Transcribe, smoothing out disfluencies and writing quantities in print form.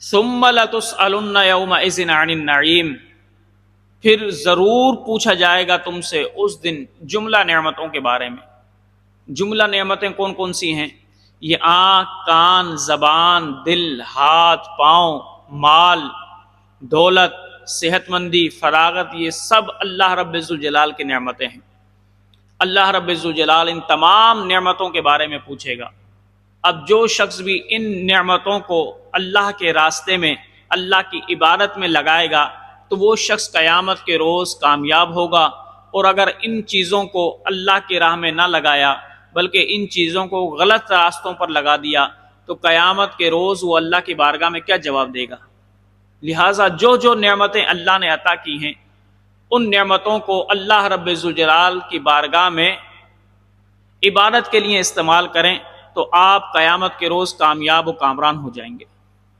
ثم لتسألن یومئذ عن النعیم، پھر ضرور پوچھا جائے گا تم سے اس دن جملہ نعمتوں کے بارے میں۔ جملہ نعمتیں کون کون سی ہیں؟ یہ آنکھ، کان، زبان، دل، ہاتھ، پاؤں، مال، دولت، صحت مندی، فراغت، یہ سب اللہ رب الجلال کی نعمتیں ہیں۔ اللہ رب الجلال ان تمام نعمتوں کے بارے میں پوچھے گا۔ اب جو شخص بھی ان نعمتوں کو اللہ کے راستے میں، اللہ کی عبادت میں لگائے گا تو وہ شخص قیامت کے روز کامیاب ہوگا، اور اگر ان چیزوں کو اللہ کی راہ میں نہ لگایا بلکہ ان چیزوں کو غلط راستوں پر لگا دیا تو قیامت کے روز وہ اللہ کی بارگاہ میں کیا جواب دے گا؟ لہٰذا جو جو نعمتیں اللہ نے عطا کی ہیں ان نعمتوں کو اللہ رب الجلال کی بارگاہ میں عبادت کے لیے استعمال کریں تو آپ قیامت کے روز کامیاب و کامران ہو جائیں گے۔